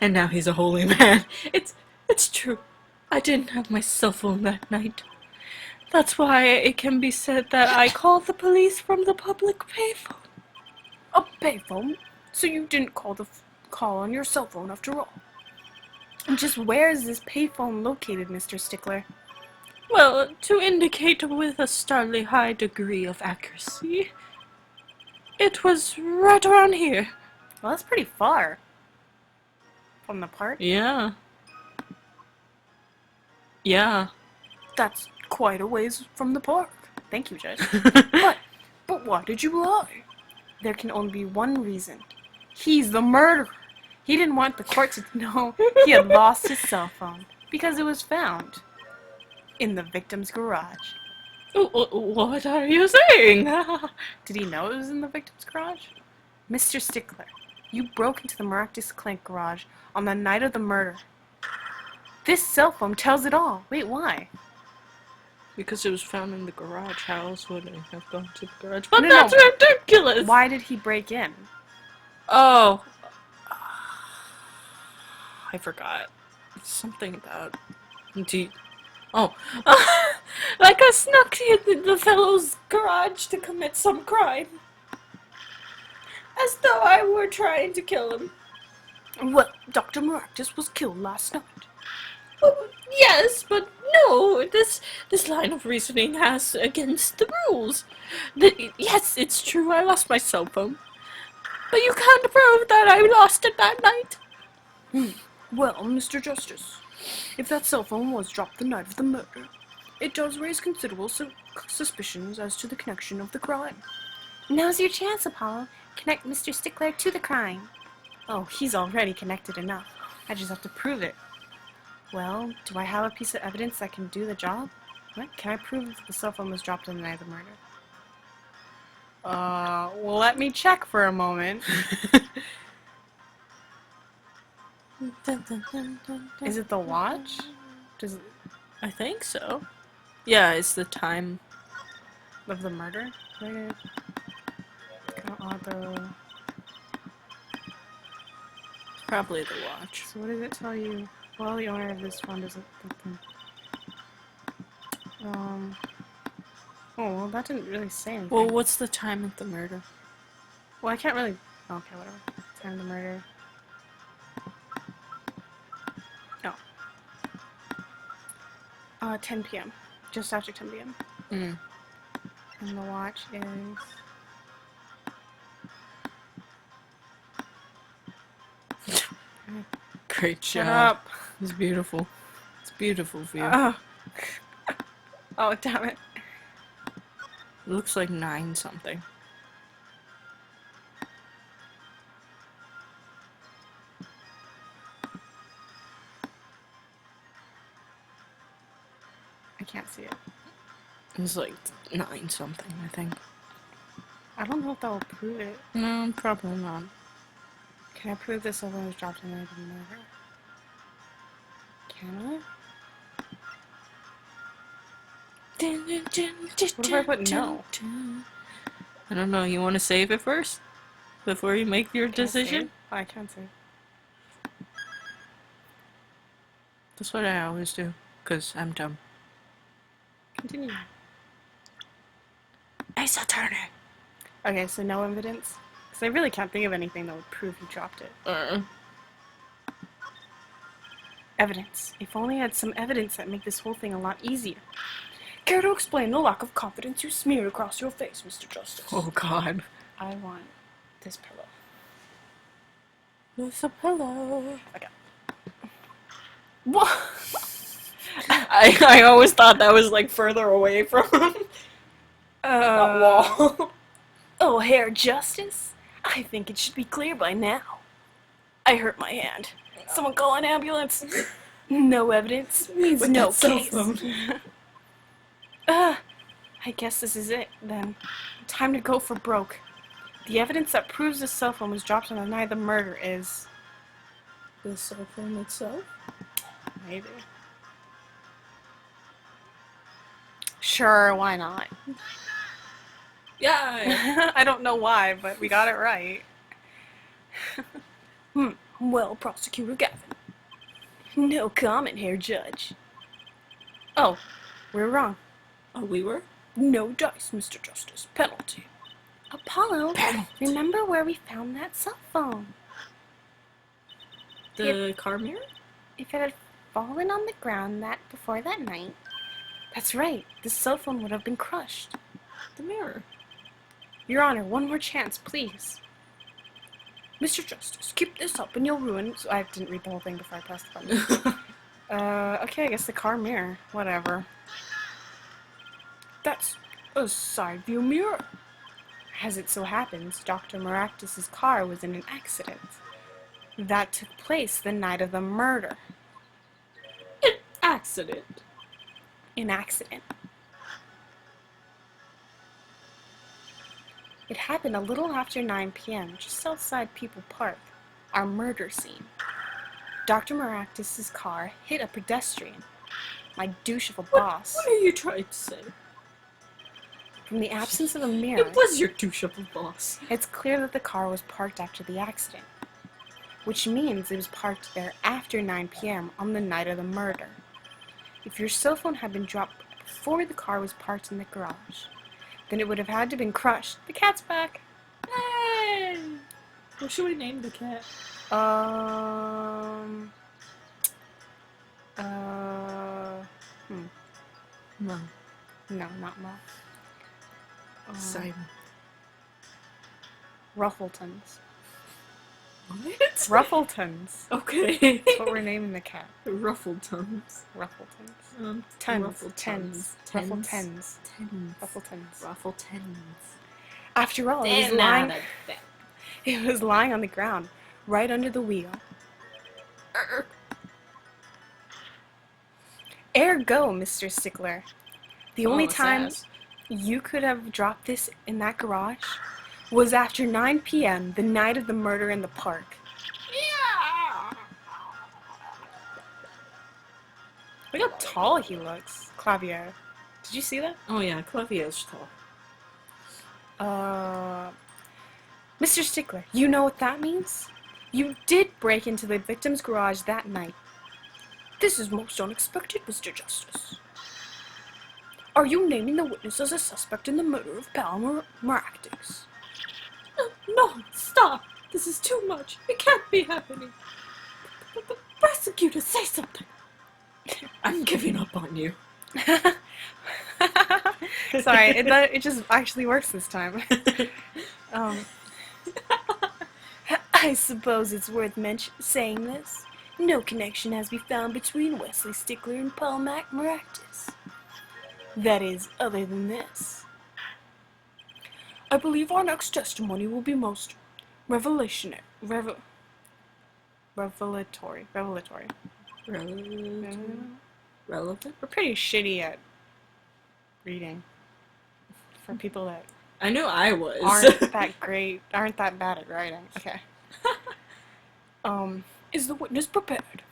and now he's a holy man. It's true. I didn't have my cell phone that night. That's why it can be said that I called the police from the public payphone. A payphone? So you didn't call on your cell phone after all? And just where is this payphone located, Mr. Stickler? Well, to indicate with a startling high degree of accuracy, it was right around here. Well, that's pretty far. From the park? Yeah. Yeah. That's quite a ways from the park. Thank you, Judge. But why did you lie? There can only be one reason. He's the murderer. He didn't want the court to know he had lost his cell phone because it was found in the victim's garage. What are you saying? Did he know it was in the victim's garage? Mr. Stickler, you broke into the Maractus Clank garage on the night of the murder. This cell phone tells it all. Wait, why? Because it was found in the garage. How else would I have gone to the garage? But No, that's no. ridiculous! Why did he break in? Oh. I forgot. It's something about... Oh. Like I snuck in the fellow's garage to commit some crime. As though I were trying to kill him. Well, Dr. Maractus was killed last night. Oh, yes, but no, this line of reasoning has against the rules. Yes, it's true, I lost my cell phone. But you can't prove that I lost it that night. Well, Mr. Justice, if that cell phone was dropped the night of the murder, it does raise considerable suspicions as to the connection of the crime. Now's your chance, Apollo. Connect Mr. Stickler to the crime. Oh, he's already connected enough. I just have to prove it. Well, do I have a piece of evidence that can do the job? What? Can I prove that the cell phone was dropped on the night of the murder? Well, let me check for a moment. Is it the watch? Does it... I think so. Yeah, it's the time of the murder? Probably the watch. So what does it tell you? Well, the owner of this phone doesn't think oh, well, that didn't really say anything. Well, what's the time of the murder? Well, I can't really... Okay, whatever. Time of the murder. Oh. 10 p.m. Just after 10 p.m. Mm. And the watch is... Great job. Shut up. It's beautiful. It's beautiful for you. Oh, damn it. It looks like 9 something. I can't see it. It's like 9 something, I think. I don't know if that will prove it. No, probably not. Can I prove this someone was dropped in the night of the murder? Can I? What if I put no? I don't know, you want to save it first? Before you make your decision? I can't save. That's what I always do, because I'm dumb. Continue. Ace Attorney! Okay, so no evidence? Because I really can't think of anything that would prove he dropped it. Evidence. If only I had some evidence that'd make this whole thing a lot easier. Care to explain the lack of confidence you smeared across your face, Mr. Justice? Oh, God. I want this pillow. There's a pillow. Okay. What? I always thought that was, like, further away from that wall. Oh, Herr Justice? I think it should be clear by now. I hurt my hand. Someone call an ambulance. No evidence means With no that cell case. phone. I guess this is it, then. Time to go for broke. The evidence that proves the cell phone was dropped on the night of the murder is... The cell phone itself? Maybe. Sure, why not? Yeah! I don't know why, but we got it right. Well, Prosecutor Gavin. No comment here, Judge. Oh, we're wrong. Oh, we were? No dice, Mr. Justice. Penalty. Apollo, Penalty. remember where we found that cell phone? The car mirror? If it had fallen on the ground before that night, that's right, the cell phone would have been crushed. The mirror. Your Honor, one more chance, please. Mr. Justice, keep this up and you'll ruin... So I didn't read the whole thing before I pressed the button. Okay, I guess the car mirror. Whatever. That's a side view mirror. As it so happens, Dr. Maractus's car was in an accident. That took place the night of the murder. An accident. An accident. It happened a little after 9 p.m., just outside People Park, our murder scene. Dr. Maractus's car hit a pedestrian, my douche of a boss. What are you trying to say? From the absence of a mirror, It was your douche of a boss. it's clear that the car was parked after the accident, which means it was parked there after 9 p.m. on the night of the murder. If your cell phone had been dropped before the car was parked in the garage, then it would have had to been crushed. The cat's back. Hey! What should we name the cat? No. No, not Mo. Simon. Ruffletons. What? Ruffletons. Okay. That's what we're naming the cat. Ruffletons. Ruffletons. Tens. Tens. Ruffletons. Tens. Ruffletons. Ruffletons. After all, it was lying on the ground, right under the wheel. Ergo, Mr. Stickler, the only time you could have dropped this in that garage was after 9 p.m., the night of the murder in the park. Look how tall he looks, Clavier. Did you see that? Oh yeah, Clavier's tall. Mr. Stickler, you know what that means? You did break into the victim's garage that night. This is most unexpected, Mr. Justice. Are you naming the witness as a suspect in the murder of Pal Maractus? No, stop! This is too much. It can't be happening. The prosecutor, say something. I'm giving up on you. Sorry, it just actually works this time. I suppose it's worth saying this. No connection has been found between Wesley Stickler and Paul Maractus. That is, other than this. I believe our next testimony will be most revelatory. Relevant? We're pretty shitty at reading. For people that I knew I was. aren't that bad at writing. Okay. Is the witness prepared?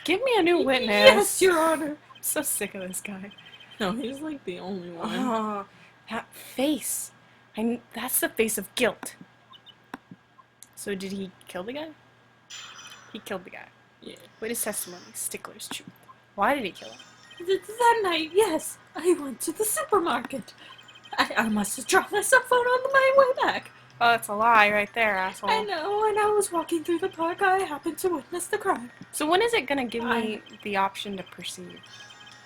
Give me a new witness. Yes, Your Honor. I'm so sick of this guy. No, he's like the only one. Oh, that face. That's the face of guilt. So did he kill the guy? He killed the guy. Yeah. Witness testimony. Stickler's truth. Why did he kill him? That night, yes. I went to the supermarket. I must have dropped my cell phone on my way back. Oh, that's a lie right there, asshole. I know, when I was walking through the park, I happened to witness the crime. So when is it gonna give me the option to proceed?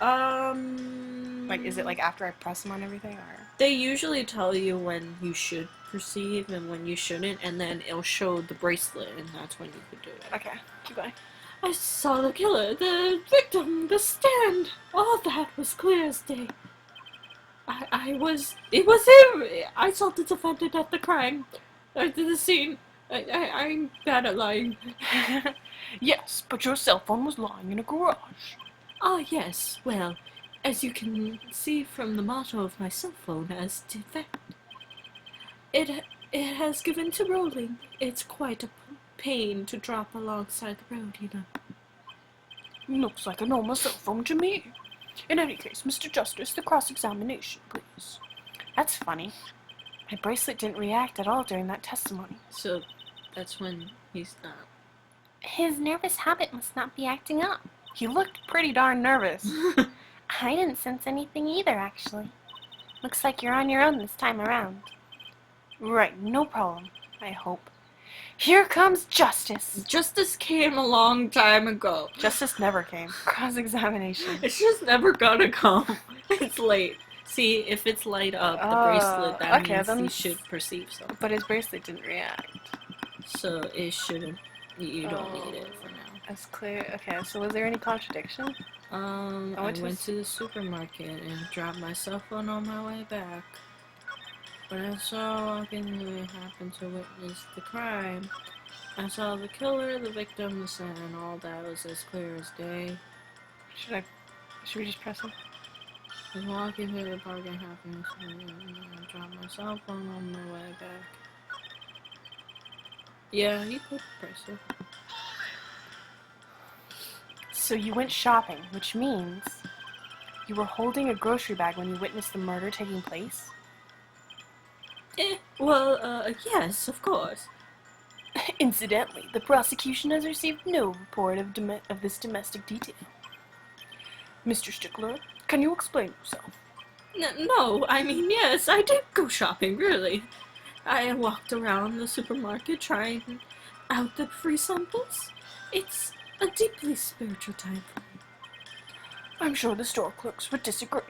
Like, is it like after I press them on everything, or? They usually tell you when you should proceed and when you shouldn't, and then it'll show the bracelet, and that's when you could do it. Okay, keep going. I saw the killer, the victim, the stand. All that was clear as day. It was him. I saw the defendant at the crime, at the scene. I'm bad at lying. Yes, but your cell phone was lying in a garage. Ah, yes. Well, as you can see from the motto of my cell phone as defect, it has given to rolling. It's quite a pain to drop alongside the road, you know. Looks like a normal cell phone to me. In any case, Mr. Justice, the cross-examination, please. That's funny. My bracelet didn't react at all during that testimony. So, that's when he's not. His nervous habit must not be acting up. He looked pretty darn nervous. I didn't sense anything either, actually. Looks like you're on your own this time around. Right, no problem, I hope. Here comes Justice. Justice came a long time ago. Justice never came. Cross-examination. It's just never gonna come. It's late. See, if it's light up, the bracelet, that okay, means then he should perceive something. But his bracelet didn't react. So it shouldn't. You don't need it for now. That's clear. Okay, so was there any contradiction? I went to the supermarket and dropped my cell phone on my way back. When I saw walking who happened to witness the crime, I saw the killer, the victim, the sin, and all that was as clear as day. Should we just press him? I was walking through the park and happened to drop my cell phone on my way back. Yeah, you could press it. So you went shopping, which means you were holding a grocery bag when you witnessed the murder taking place? Yes, of course. Incidentally, the prosecution has received no report of this domestic detail. Mr. Stickler, can you explain yourself? No, I mean, yes, I did go shopping, really. I walked around the supermarket trying out the free samples. It's a deeply spiritual time for me. I'm sure the store clerks would disagree.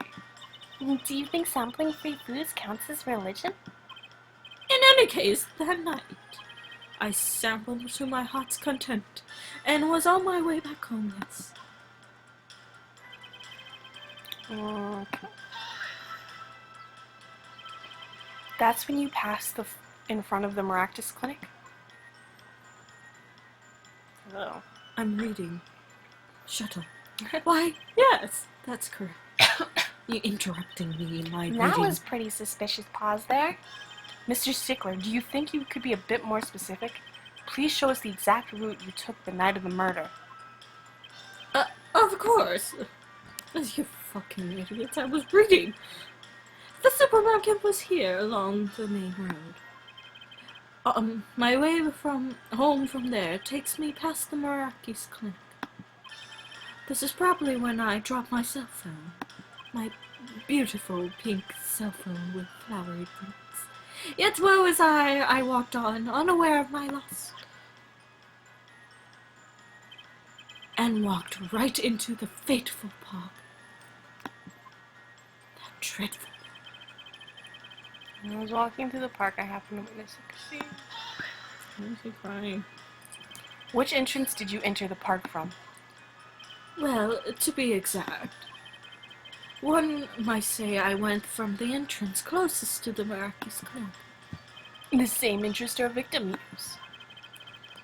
Do you think sampling free foods counts as religion? In any case, that night, I sampled to my heart's content and was on my way back home, yes. Okay. That's when you passed in front of the Maractus Clinic? Hello. I'm reading. Shut up. Why, yes, that's correct. You interrupting me in my reading. That was pretty suspicious pause there. Mr. Stickler, do you think you could be a bit more specific? Please show us the exact route you took the night of the murder. Of course. You fucking idiots, I was reading. The supermarket was here along the main road. My way home from there takes me past the Maracus Clinic. This is probably when I dropped my cell phone. My beautiful pink cell phone with flowery prints. Yet woe is I walked on, unaware of my loss. And walked right into the fateful park. That dreadful. When I was walking through the park, I happened to witness a scene. Why is he crying? Which entrance did you enter the park from? Well, to be exact, one might say I went from the entrance closest to the Maracus Clinic. The same interest our victim used.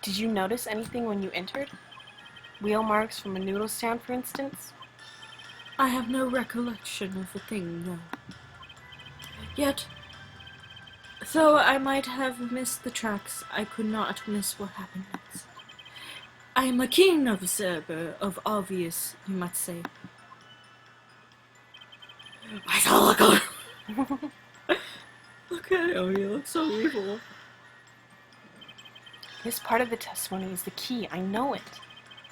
Did you notice anything when you entered? Wheel marks from a noodle stand, for instance? I have no recollection of a thing, no. Yet, though I might have missed the tracks, I could not miss what happened next. I am a keen observer of obvious, you might say. I saw a car. Okay, oh, you look so evil. This part of the testimony is the key. I know it.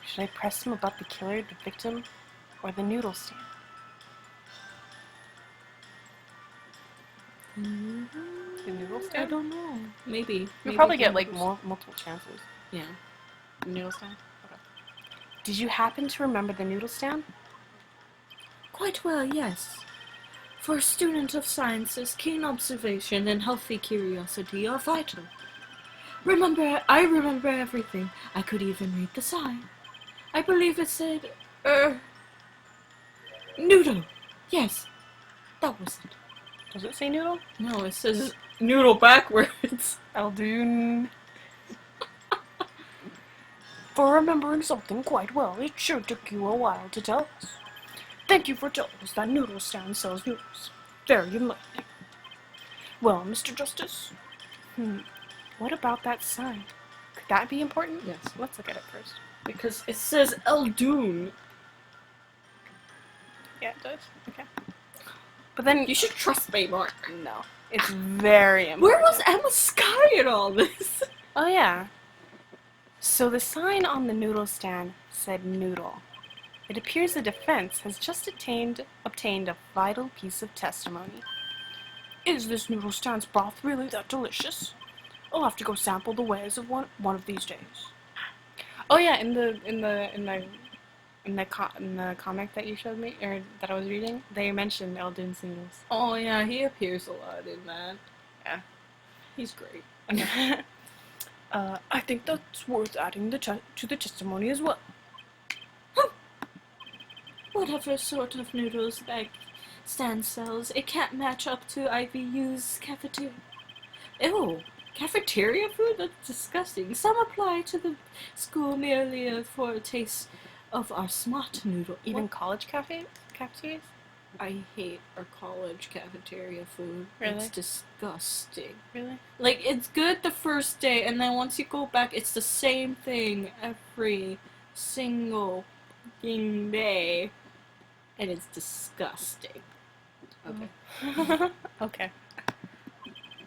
Should I press him about the killer, the victim, or the noodle stand? The noodle stand? I don't know. Maybe. You'll probably get like multiple chances. Yeah. The noodle stand? Okay. Did you happen to remember the noodle stand? Quite well, yes. For a student of sciences, keen observation and healthy curiosity are vital. I remember everything. I could even read the sign. I believe it said, noodle. Yes, that was it. Does it say noodle? No, it says noodle backwards. Aldoon. For remembering something quite well, it sure took you a while to tell us. Thank you for telling us that noodle stand sells noodles. Very enlightening. Well, Mr. Justice, what about that sign? Could that be important? Yes. Let's look at it first. Because it says Eldoon. Yeah, it does. Okay. But then You should trust me more. no, it's very important. Where was Emma Sky in all this? Oh yeah. So the sign on the noodle stand said noodle. It appears the defense has just obtained a vital piece of testimony. Is this noodle stand's broth really that delicious? I'll have to go sample the wares of one of these days. Oh yeah, in the comic that you showed me, or that I was reading, they mentioned Eldon's noodles. Oh yeah, he appears a lot in that. Yeah. He's great. I think that's worth adding to the testimony as well. Whatever sort of noodles that stand sells, it can't match up to IVU's cafeteria. Ew, cafeteria food? That's disgusting. Some apply to the school merely for a taste of our smart noodle. Even college cafeterias? I hate our college cafeteria food. Really? It's disgusting. Really? Like, it's good the first day, and then once you go back, it's the same thing every single fucking day. And it's disgusting. Okay. Okay.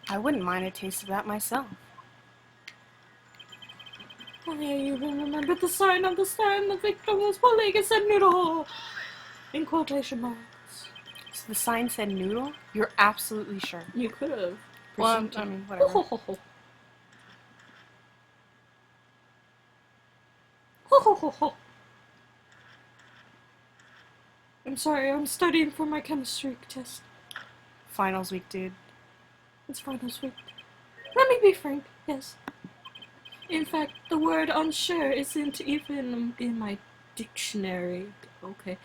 I wouldn't mind a taste of that myself. I even remember the sign on the stand. The victim was pulling it said noodle in quotation marks. So the sign said noodle? You're absolutely sure? You could have. Well, I mean, whatever. I'm sorry, I'm studying for my chemistry test. Finals week, dude. It's finals week. Let me be frank, yes. In fact, the word unsure isn't even in my dictionary. Okay,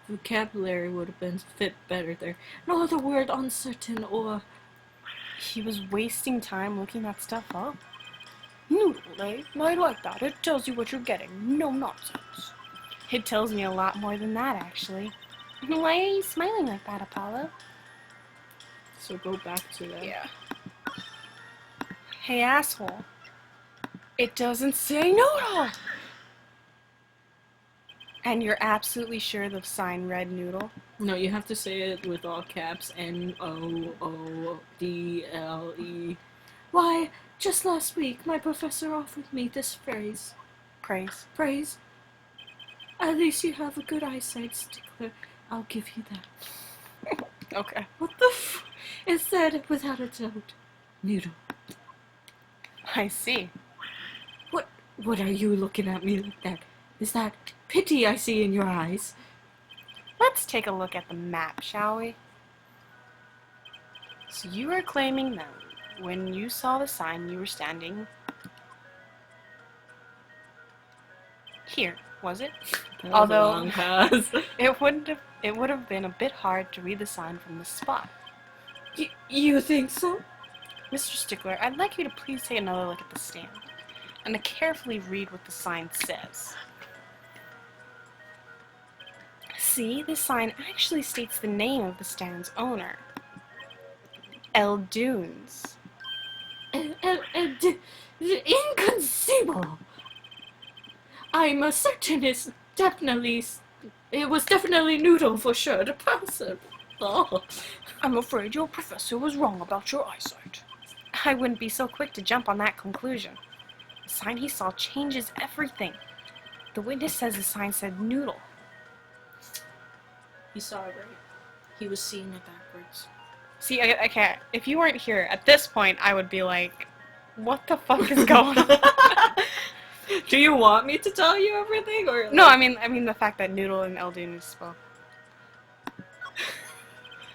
vocabulary would have been fit better there. Nor the word uncertain or... He was wasting time looking that stuff up. Noodle, eh? I like that. It tells you what you're getting. No nonsense. It tells me a lot more than that, actually. Why are you smiling like that, Apollo? So go back to that. Yeah. Hey, asshole. It doesn't say noodle! And you're absolutely sure the sign read noodle? No, you have to say it with all caps. NOODLE. Why, just last week, my professor offered me this phrase. Praise. Praise. At least you have a good eyesight, Stickler. I'll give you that. Okay. What the f... It said, without a doubt, noodle. I see. What are you looking at me like that? Is that pity I see in your eyes? Let's take a look at the map, shall we? So you are claiming that when you saw the sign, you were standing here, was it? Although long pass. it would have been a bit hard to read the sign from this spot. You think so? Mr. Stickler, I'd like you to please take another look at the stand and to carefully read what the sign says. See, the sign actually states the name of the stand's owner. Eldunes. Inconceivable. I'm certain it was definitely noodle for sure. The person. Oh. I'm afraid your professor was wrong about your eyesight. I wouldn't be so quick to jump on that conclusion. The sign he saw changes everything. The witness says the sign said noodle. He saw it right. He was seeing it backwards. See, I can't. If you weren't here at this point, I would be like, what the fuck is going on? Do you want me to tell you everything, or No, I mean the fact that noodle and Eldun is spelled.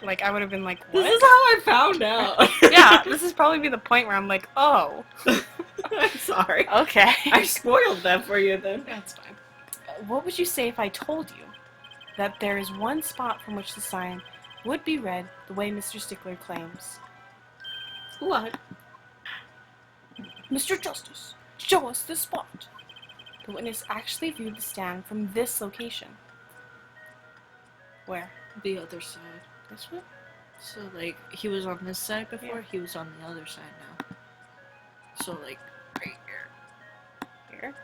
Like, I would have been like, what? This is how I found out. Yeah, this is probably be the point where I'm like, oh. I'm sorry. Okay. I spoiled that for you then. That's fine. What would you say if I told you that there is one spot from which the sign would be read the way Mr. Stickler claims? What? Mr. Justice, show us this spot. The witness actually viewed the stand from this location. Where? The other side. This one? So, like, he was on this side before, Yeah. he was on the other side now. So, like, right here. Here?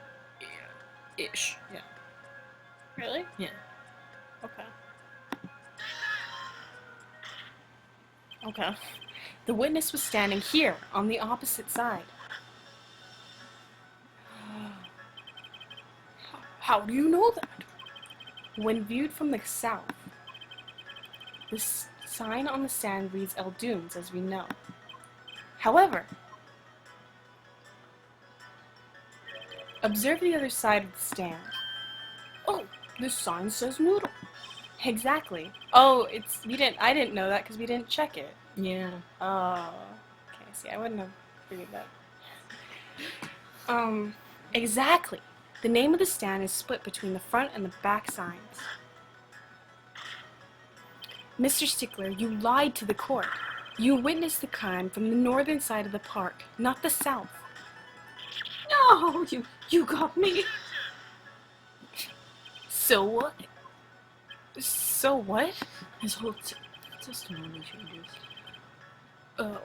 Yeah. Ish. Yeah. Really? Yeah. Okay. Okay. The witness was standing here, on the opposite side. How do you know that? When viewed from the south, the sign on the stand reads El Dunes, as we know. However, observe the other side of the stand. Oh, this sign says noodle. Exactly. Oh, I didn't know that because we didn't check it. Yeah. Oh, okay. See, I wouldn't have figured that. Exactly. The name of the stand is split between the front and the back signs. Mr. Stickler, you lied to the court. You witnessed the crime from the northern side of the park, not the south. No, you got me. So what? So what? His whole testimony changes.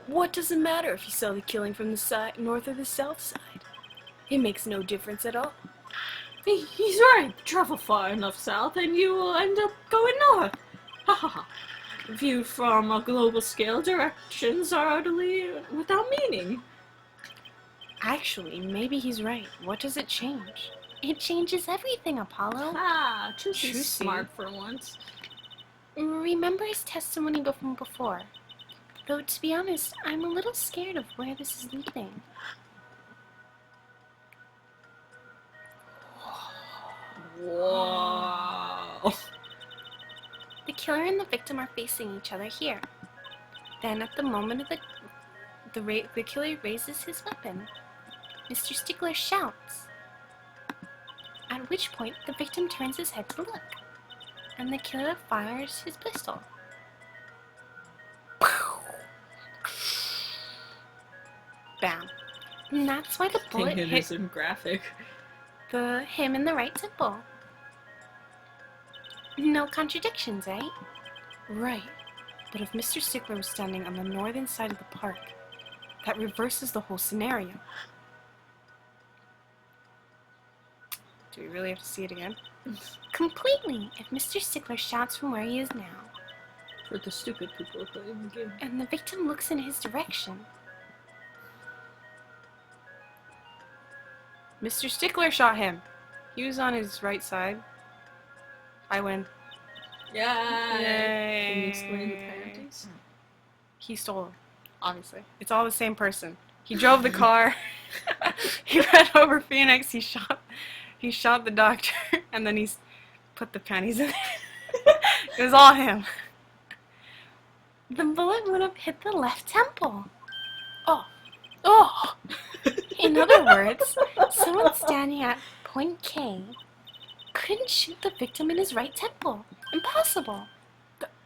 What does it matter if you saw the killing from the north or the south side? It makes no difference at all. He's right. Travel far enough south and you will end up going north. Ha ha ha. Viewed from a global scale, directions are utterly without meaning. Actually, maybe he's right. What does it change? It changes everything, Apollo. Ah, Justce's Justce. smart for once. Remember his testimony from before. Though, to be honest, I'm a little scared of where this is leading. Whoa. The killer and the victim are facing each other here. Then, at the moment of the killer raises his weapon. Mr. Stickler shouts. At which point, the victim turns his head to look, and the killer fires his pistol. Bam. And that's why the bullet Think it hit isn't graphic. him in the right temple. No contradictions, right? Right. But if Mr. Stickler was standing on the northern side of the park, that reverses the whole scenario. Do we really have to see it again? Completely, if Mr. Stickler shouts from where he is now, For the stupid people playing the game. and the victim looks in his direction. Mr. Stickler shot him. He was on his right side. I win. Yeah. Yay. Can you explain the penalties? He stole him, obviously. It's all the same person. He drove the car. He ran over Phoenix. He shot the doctor, and then he put the panties in there. It was all him. The bullet would have hit the left temple. Oh! In other words, someone standing at point K couldn't shoot the victim in his right temple. Impossible.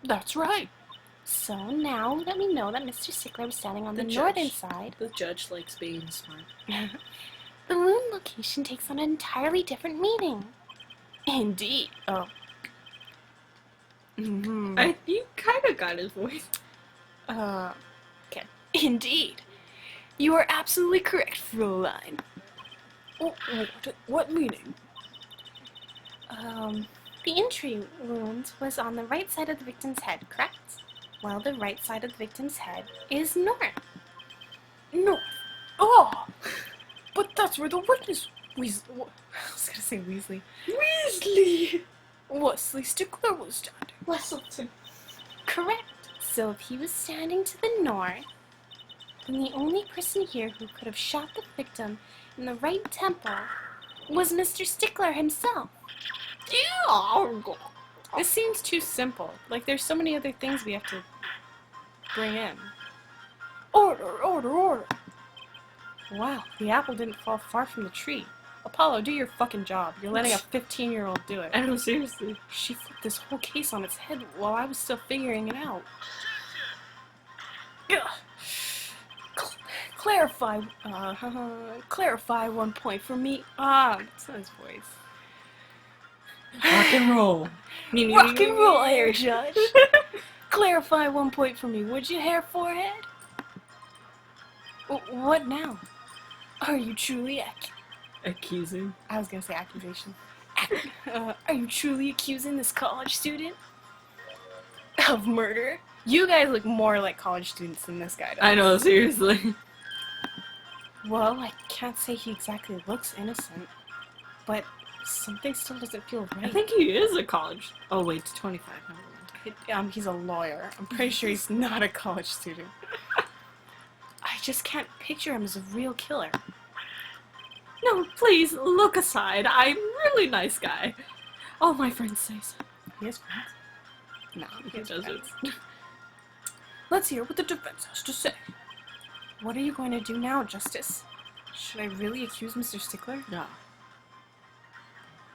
That's right. So now that we know that Mr. Stickler was standing on the, The northern judge. side, The judge likes being smart. the moon location takes on an entirely different meaning. Indeed. Oh. Mm-hmm. You kind of got his voice. Okay. Indeed. You are absolutely correct, Fräulein. What meaning? The entry wound was on the right side of the victim's head, correct? While the right side of the victim's head is north. No. Oh! But that's where the witness I was gonna say Weasley. Weasley! Wesley Stickler was standing. Wesselton. Correct. So if he was standing to the north, then the only person here who could have shot the victim in the right temple was Mr. Stickler himself. This seems too simple. Like, there's so many other things we have to bring in. Order, order, order. Wow, the apple didn't fall far from the tree. Apollo, do your fucking job. You're letting a 15-year-old do it. I know, seriously. She flipped this whole case on its head while I was still figuring it out. Clarify, clarify one point for me. That's not his voice. Rock and roll. Rock and roll here, Judge. Clarify one point for me, would you, hair forehead? What now? Are you truly Accusing. I was gonna say accusation. Are you truly accusing this college student of murder? You guys look more like college students than this guy does. I know, seriously. Well, I can't say he exactly looks innocent, but Something still doesn't feel right. I think he is a college. Oh wait, 25. Never mind. He's a lawyer. I'm pretty sure he's not a college student. I just can't picture him as a real killer. No, please look aside. I'm a really nice guy. All my friends say so. He has friends? No, He doesn't. Let's hear what the defense has to say. What are you going to do now, Justice? Should I really accuse Mr. Stickler? No.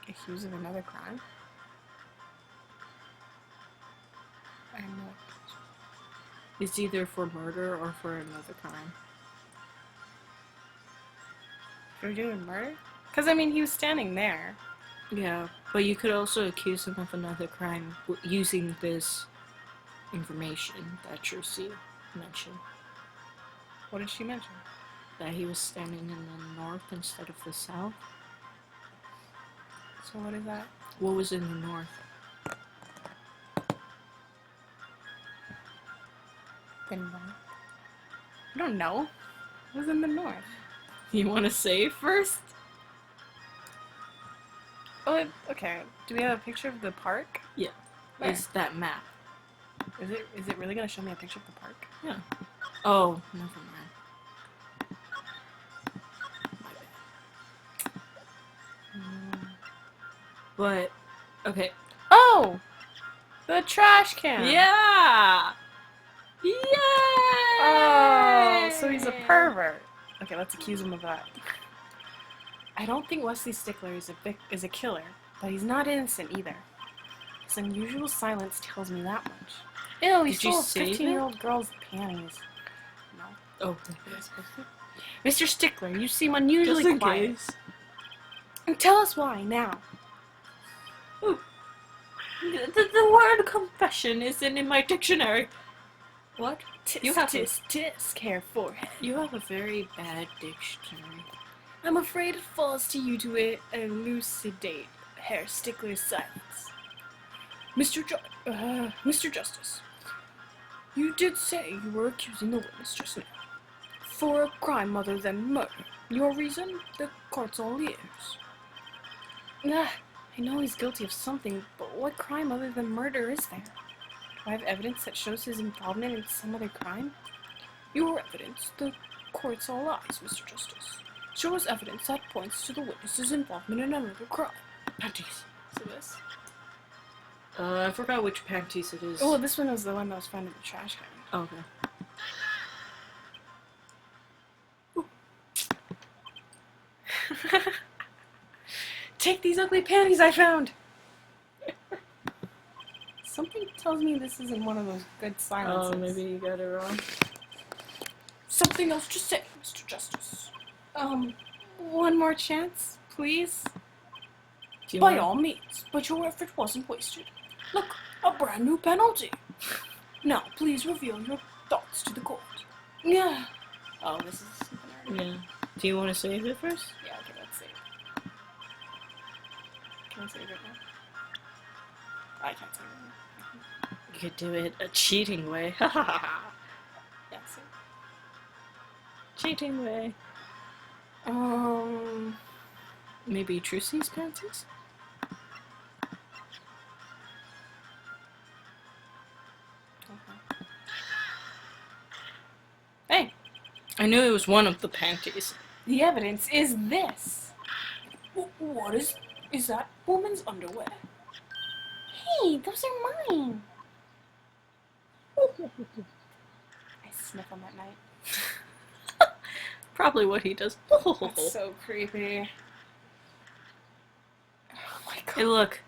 Accused of another crime? I have no idea. It's either for murder or for another crime. You're doing murder? Because, I mean, he was standing there. Yeah, but you could also accuse him of another crime using this information that Justce mentioned. What did she mention? That he was standing in the north instead of the south. So what is that? What was in the north? The north? I don't know. What was in the north? You want to say first? Oh, okay. Do we have a picture of the park? Yeah. Where? It's that map. Is it really gonna show me a picture of the park? Yeah. Oh, never mind. My bad. But, okay. Oh! The trash can! Yeah! Yay! Oh, so he's a pervert. Okay, let's accuse him of that. I don't think Wesley Stickler is a killer, but he's not innocent either. His unusual silence tells me that much. Ew, he Did you stole a save 15-year-old girl's panties. No. Oh, Mr. Stickler, you seem unusually just in quiet. case. And tell us why now. Ooh. The word confession isn't in my dictionary. What? You have tisk, hair forehead. You have a very bad dictionary. I'm afraid it falls to you to elucidate Herr Stickler's silence. Mr. Justice, you did say you were accusing the witness just now. For a crime other than murder. Your reason? The court's all ears. I know he's guilty of something, but what crime other than murder is there? Do I have evidence that shows his involvement in some other crime? Your evidence, the court's all eyes, Mr. Justice. Show us evidence that points to the witness's involvement in another crime. Panties. So this? I forgot which panties it is. Oh, this one was the one that was found in the trash can. Okay. Take these ugly panties I found! Something tells me this isn't one of those good silences. Oh, maybe you got it wrong. Something else to say, Mr. Justice. One more chance, please? By all means, but your effort wasn't wasted. Look, a brand new penalty. Now, please reveal your thoughts to the court. Yeah. Oh, this is something I already. Yeah. Do you want to save it first? Yeah, okay, let's save. Can I save it now? I can't save it now. You could do it a cheating way. Ha ha ha. Yeah, save. Cheating way. Maybe Justce's panties? Okay. Hey, I knew it was one of the panties. the evidence is this. What is that woman's underwear? Hey, those are mine. I sniff them at night. Probably what he does. That's so creepy. Oh my god. Hey, look.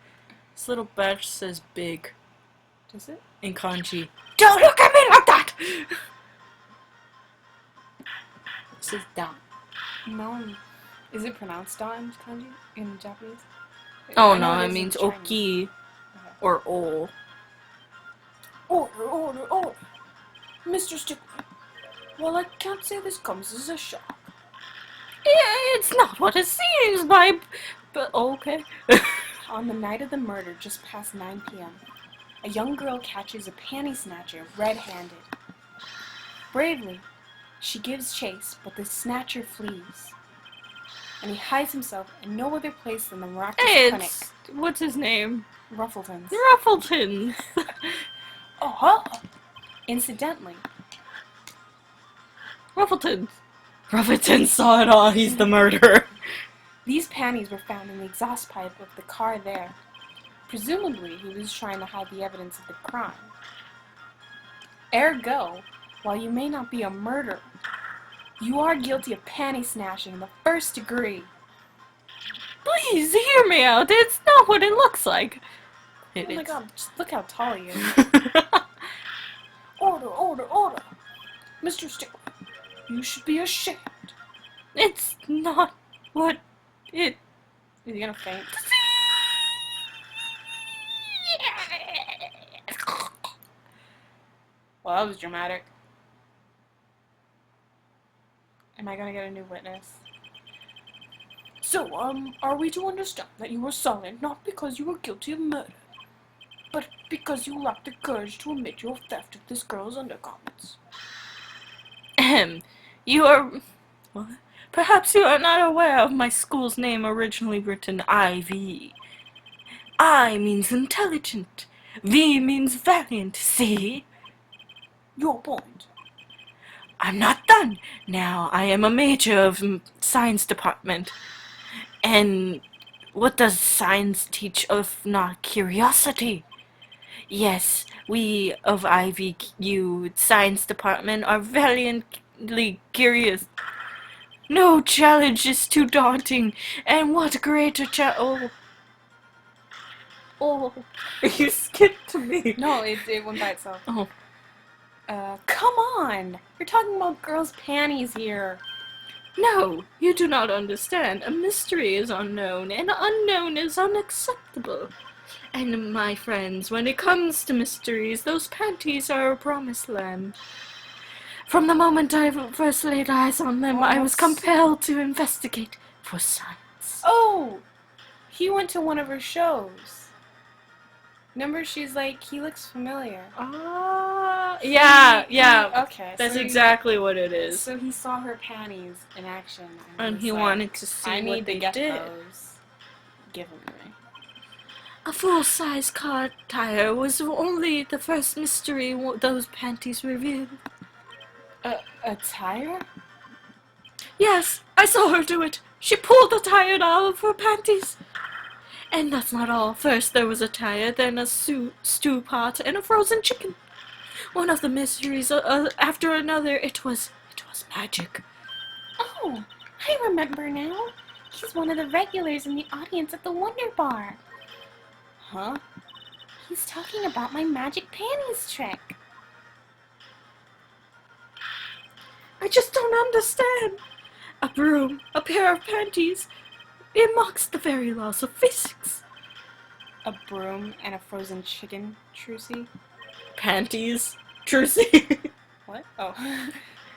This little badge says big Does it? in kanji. Don't look at me like that! It says down. No. Is it pronounced da in kanji? In Japanese? Oh I know no, it it is in means Chinese. oki Okay. or o. Order. Mr. Stickler. Well, I can't say this comes as a shock. Yeah, it's not what it seems, but okay. On the night of the murder, just past 9 p.m., a young girl catches a panty snatcher red-handed. Bravely, she gives chase, but the snatcher flees. and he hides himself in no other place than the miraculous Hey, clinic. it's... what's his name? Ruffleton's. Ruffleton. Oh, incidentally, Ruffleton. Ruffleton saw it all. He's the murderer. these panties were found in the exhaust pipe of the car there. Presumably, he was trying to hide the evidence of the crime. Ergo, while you may not be a murderer, you are guilty of panty snatching in the first degree. Please hear me out. It's not what it looks like. Oh my god, just look how tall he is. God. Order, order, order! Mr. Stickler, you should be ashamed. It's not what it... Is he gonna faint? Well, that was dramatic. Am I gonna get a new witness? So, are we to understand that you were silent not because you were guilty of murder, but because you lacked the courage to admit your theft of this girl's undergarments? You are... What? Perhaps you are not aware of my school's name originally written IV. I means intelligent. V means valiant, see? Your point. I'm not done. Now, I am a major of science department. And what does science teach of not curiosity? Yes, we of IVU science department are valiantly curious. No challenge is too daunting, and what greater Oh, you skipped me. No, it went by itself. Oh. Come on! You're talking about girls' panties here. No, you do not understand. A mystery is unknown, and unknown is unacceptable. And my friends, when it comes to mysteries, those panties are a promised land. From the moment I first laid eyes on them, I was compelled to investigate for science. Oh! He went to one of her shows. Remember, she's like, he looks familiar. Yeah. Okay. That's so exactly what it is. So he saw her panties in action. And was he like, wanted to see I what need they to get did. those. Give them to me. A full-size car tire was only the first mystery those panties revealed. A tire? Yes, I saw her do it. She pulled the tire out of her panties. And that's not all. First there was a tire, then a stew pot, and a frozen chicken. One of the mysteries after another. It was magic. Oh, I remember now. He's one of the regulars in the audience at the Wonder Bar. Huh? He's talking about my magic panties trick. I just don't understand. A broom, a pair of panties. It mocks the very laws of physics. A broom and a frozen chicken, Trucy? Panties? Trucy? What? Oh.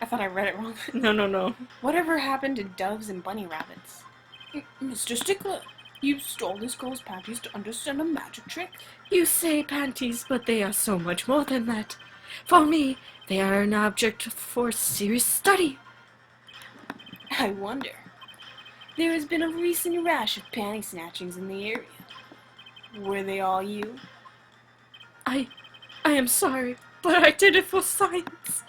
I thought I read it wrong. No. Whatever happened to doves and bunny rabbits? Mr. Stickler, you stole this girl's panties to understand a magic trick? You say panties, but they are so much more than that. For me, they are an object for serious study. I wonder. There has been a recent rash of panty snatchings in the area. Were they all you? I am sorry, but I did it for science.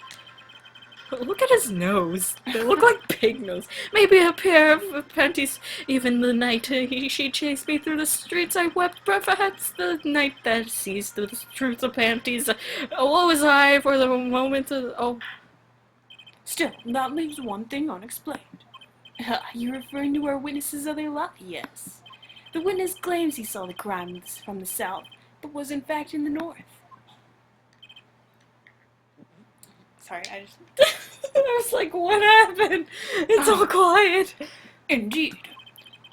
Look at his nose. They look like pig nose. Maybe a pair of panties. Even the night she chased me through the streets, I wept. Perhaps the night that sees the truth of panties. What was I for the moment of... Oh. Still, that leaves one thing unexplained. You're referring to our witness's other lie? Yes. The witness claims he saw the crime from the south, but was in fact in the north. Sorry, I just... I was like, what happened? It's all quiet. Indeed.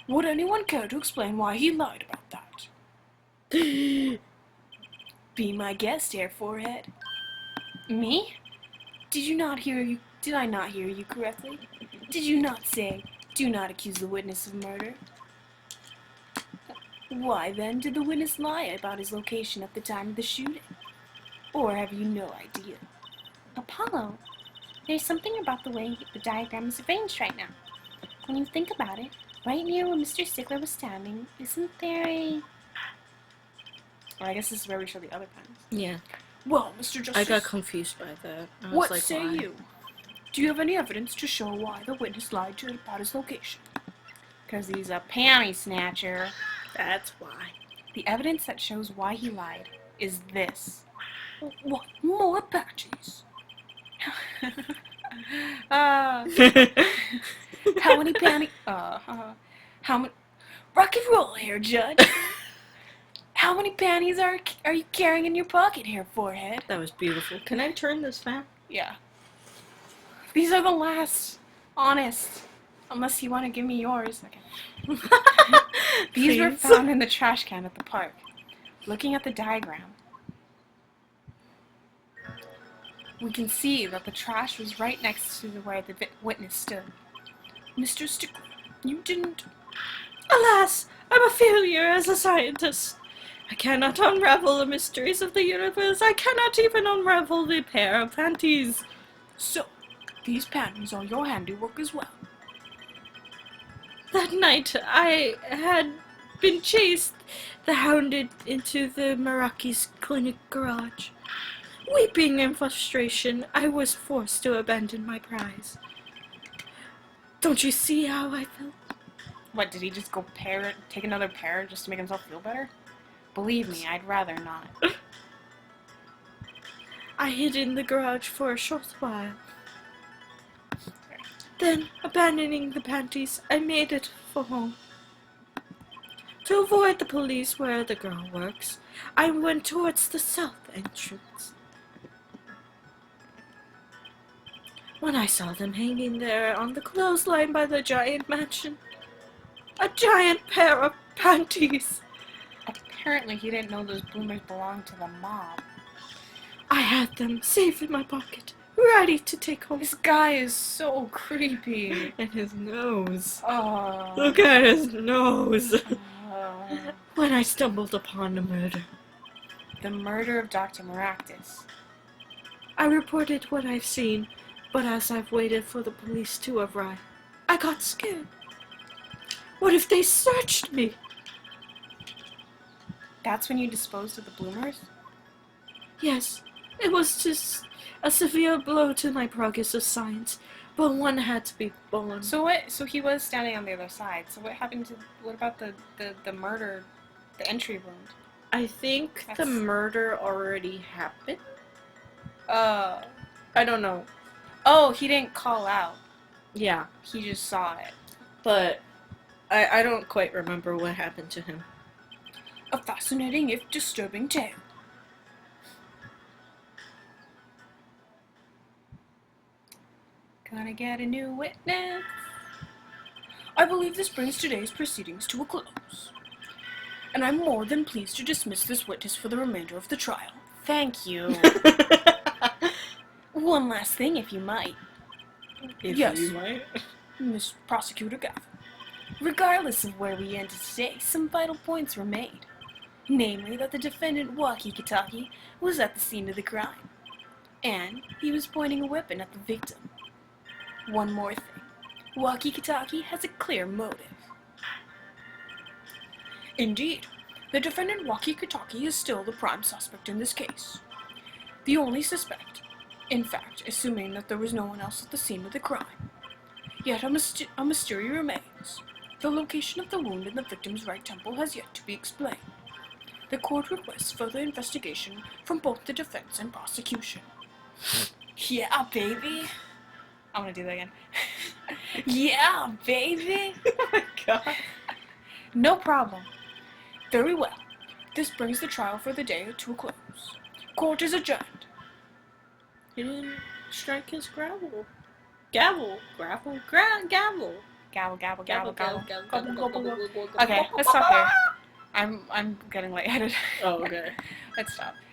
Would anyone care to explain why he lied about that? Be my guest, Air Forehead. Me? Did I not hear you correctly? Did you not say, do not accuse the witness of murder? Why then did the witness lie about his location at the time of the shooting? Or have you no idea? Apollo, there's something about the way the diagram is arranged right now. When you think about it, Right near where Mr. Stickler was standing, isn't there a... Well, I guess this is where we show the other pens. Yeah. Well, Mr. Justice, I got confused by that. I was what like, say why? you? Do you have any evidence to show why the witness lied to about his location? Because he's a panty snatcher. That's why. The evidence that shows why he lied is this. What? More patches? Uh, How many panty? How many? Rock and roll here, Judge. How many panties are you carrying in your pocket here, forehead? That was beautiful. Can I turn this fan? yeah. These are the last. Honest. Unless you want to give me yours. Okay. These were Please. found in the trash can at the park. Looking at the diagram, we can see that the trash was right next to where the witness stood. Mr. Stickler, you didn't. Alas, I'm a failure as a scientist. I cannot unravel the mysteries of the universe. I cannot even unravel the pair of panties. So, these panties are your handiwork as well. That night, I had been chased, the hounded into the Meraki's clinic garage. Weeping in frustration, I was forced to abandon my prize. Don't you see how I felt? What, did he just go take another pear just to make himself feel better? Believe me, I'd rather not. I hid in the garage for a short while. Then, abandoning the panties, I made it for home. To avoid the police where the girl works, I went towards the south entrance. When I saw them hanging there on the clothesline by the giant mansion, a giant pair of panties. Apparently he didn't know those bloomers belonged to the mob. I had them safe in my pocket, ready to take home. This guy is so creepy. And his nose. Oh. Look at his nose. Oh. When I stumbled upon the murder, The murder of Dr. Maractus. I reported what I've seen, but as I've waited for the police to arrive, I got scared. What if they searched me? That's when you disposed of the bloomers? Yes, it was just a severe blow to my progress of science, but one had to be borne. So what? So he was standing on the other side. So what happened to? What about the murder, the entry wound? I think the That's- murder already happened. Uh. I don't know. Oh, he didn't call out. Yeah, He just saw it. but I don't quite remember what happened to him. A fascinating if disturbing tale. Gonna get a new witness. I believe this brings today's proceedings to a close. And I'm more than pleased to dismiss this witness for the remainder of the trial. Thank you. One last thing, if you might. If Yes. you might. Miss Prosecutor Gaff. Regardless of where we ended today, some vital points were made. Namely, that the defendant, Walkie-Talkie, was at the scene of the crime. And he was pointing a weapon at the victim. One more thing. Walkie-Talkie has a clear motive. Indeed, the defendant Walkie-Talkie is still the prime suspect in this case. The only suspect, in fact, assuming that there was no one else at the scene of the crime. Yet a mystery remains. The location of the wound in the victim's right temple has yet to be explained. The court requests further investigation from both the defense and prosecution. Yeah, baby. I want to do that again. Yeah, baby. Oh my god. No problem. Very well. This brings the trial for the day to a close. Court is adjourned. He didn't strike his gavel. Gavel. Gavel. Gavel. Gabble, gabble, gabble, gabble. Gobble, gobble, gobble. Okay, let's stop here. I'm getting lightheaded. Oh, okay. Let's stop.